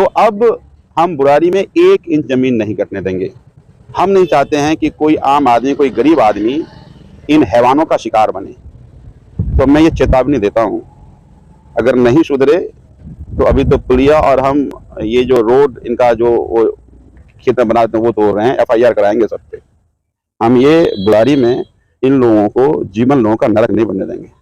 तो अब हम बुराड़ी में 1 इंच जमीन नहीं कटने देंगे। हम नहीं चाहते हैं कि कोई आम आदमी, कोई गरीब आदमी इन हैवानों का शिकार बने। तो मैं ये चेतावनी देता हूँ, अगर नहीं सुधरे तो अभी तो पुलिया और हम ये जो रोड इनका जो खेत में बनाते हैं वो तोड़ रहे हैं, FIR कराएंगे सब पे। हम ये बुराड़ी में इन लोगों को, जीवन लोगों का नरक नहीं बनने देंगे।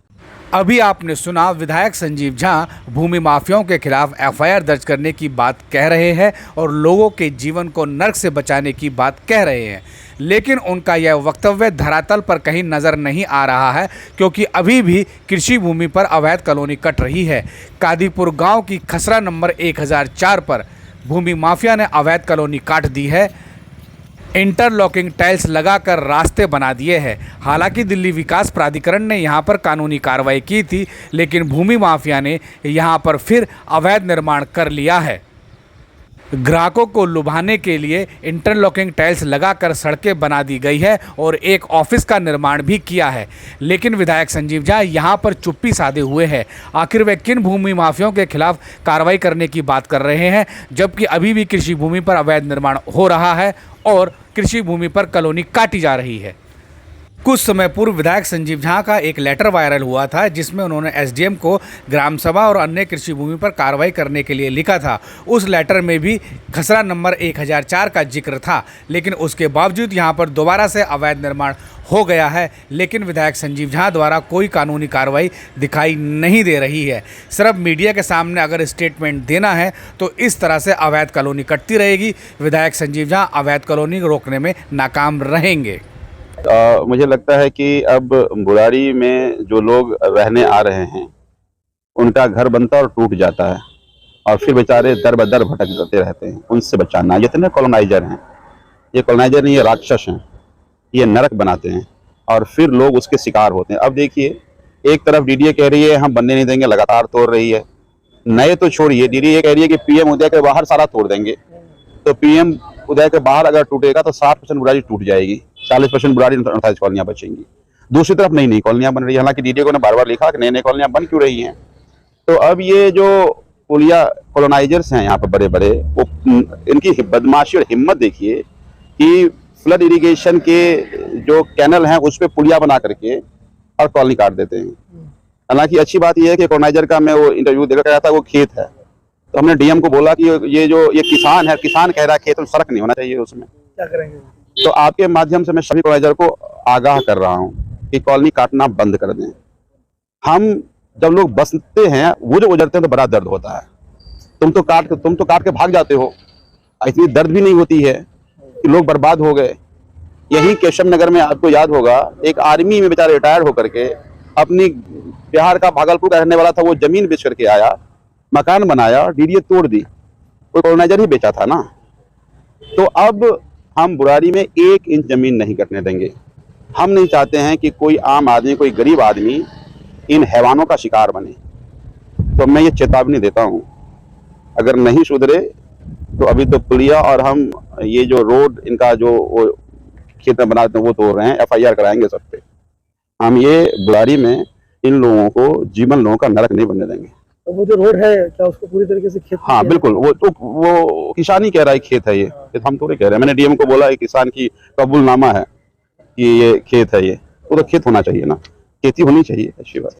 अभी आपने सुना विधायक संजीव झा भूमि माफियाओं के खिलाफ FIR दर्ज करने की बात कह रहे हैं और लोगों के जीवन को नर्क से बचाने की बात कह रहे हैं, लेकिन उनका यह वक्तव्य धरातल पर कहीं नज़र नहीं आ रहा है, क्योंकि अभी भी कृषि भूमि पर अवैध कॉलोनी कट रही है। कादीपुर गांव की खसरा नंबर 1004 पर भूमि माफिया ने अवैध कॉलोनी काट दी है, इंटरलॉकिंग टाइल्स लगाकर रास्ते बना दिए हैं। हालांकि दिल्ली विकास प्राधिकरण ने यहां पर कानूनी कार्रवाई की थी, लेकिन भूमि माफिया ने यहां पर फिर अवैध निर्माण कर लिया है। ग्राहकों को लुभाने के लिए इंटरलॉकिंग टाइल्स लगाकर सड़कें बना दी गई है और एक ऑफिस का निर्माण भी किया है, लेकिन विधायक संजीव झा यहां पर चुप्पी साधे हुए हैं। आखिर वे किन भूमि माफियाओं के खिलाफ कार्रवाई करने की बात कर रहे हैं, जबकि अभी भी कृषि भूमि पर अवैध निर्माण हो रहा है और कृषि भूमि पर कॉलोनी काटी जा रही है। कुछ समय पूर्व विधायक संजीव झा का एक लेटर वायरल हुआ था, जिसमें उन्होंने SDM को ग्राम सभा और अन्य कृषि भूमि पर कार्रवाई करने के लिए लिखा था। उस लेटर में भी खसरा नंबर 1004 का जिक्र था, लेकिन उसके बावजूद यहां पर दोबारा से अवैध निर्माण हो गया है, लेकिन विधायक संजीव झा द्वारा कोई कानूनी कार्रवाई दिखाई नहीं दे रही है। सिर्फ मीडिया के सामने अगर स्टेटमेंट देना है तो इस तरह से अवैध कॉलोनी कटती रहेगी। विधायक संजीव झा अवैध कॉलोनी रोकने में नाकाम रहेंगे। मुझे लगता है कि अब बुराड़ी में जो लोग रहने आ रहे हैं उनका घर बनता और टूट जाता है और फिर बेचारे दर बदर भटकते रहते हैं। उनसे बचाना, जितने कॉलोनाइजर हैं, ये कॉलोनाइजर नहीं, ये राक्षस हैं, ये नरक बनाते हैं और फिर लोग उसके शिकार होते हैं। अब देखिए, एक तरफ DDA कह रही है हम बनने नहीं देंगे, लगातार तोड़ रही है। नए तो छोड़िए, DDA कह रही है कि PM उदय के बाहर सारा तोड़ देंगे। तो PM उदय के बाहर अगर टूटेगा तो 60% बुराड़ी टूट जाएगी, 40% बुराड़ी 48 कॉलोनियां बचेंगी। दूसरी तरफ नई नई कॉलोनियां बन रही है। हालांकि DDA को ने बार बार लिखा कि नई नई कॉलोनियां बन क्यों रही हैं। तो अब ये जो पुलिया कॉलोनाइजर्स हैं यहाँ पर बड़े बड़े, वो इनकी बदमाशी और हिम्मत देखिए कि फ्लड इरिगेशन के जो कैनल हैं उस पर पुलिया बना करके और कॉलोनी काट देते हैं। हालांकि अच्छी बात यह है कि कॉलोनाइजर का मैं वो इंटरव्यू देखा गया था, वो खेत है, तो हमने DM को बोला कि ये किसान है, किसान कह रहा है खेत में फर्क नहीं होना चाहिए, उसमें क्या करेंगे। तो आपके माध्यम से मैं सभी कॉलोनाइजर को आगाह कर रहा हूं कि कॉलोनी काटना बंद कर दें। हम जब लोग बसते हैं, वो जो गुजरते हैं तो बड़ा दर्द होता है। तुम तो काट के भाग जाते हो, इतनी दर्द भी नहीं होती है कि लोग बर्बाद हो गए। यही केशव नगर में आपको याद होगा, एक आर्मी में बेचारा रिटायर होकर के अपनी बिहार का भागलपुर का रहने वाला था, वो जमीन बेच करके आया, मकान बनाया, DDA तोड़ दी, कोई कॉलोनाइजर ही बेचा था ना। तो अब हम बुराड़ी में 1 इंच जमीन नहीं कटने देंगे। हम नहीं चाहते हैं कि कोई आम आदमी, कोई गरीब आदमी इन हैवानों का शिकार बने। तो मैं ये चेतावनी देता हूँ, अगर नहीं सुधरे तो अभी तो पुलिया और हम ये जो रोड इनका जो खेत में बनाते हैं वो तोड़ रहे हैं, FIR कराएंगे सब पे। हम ये बुराड़ी में इन लोगों को, जीवन लोगों का नरक नहीं बनने देंगे। तो वो जो रोड है क्या उसको पूरी तरीके से खेत? हाँ बिल्कुल, वो किसान ही कह रहा है खेत है ये हम थोड़े कह रहे हैं। मैंने DM को बोला, किसान की कबूलनामा है कि ये खेत है, ये वो तो खेत होना चाहिए ना, खेती होनी चाहिए। अच्छी बात।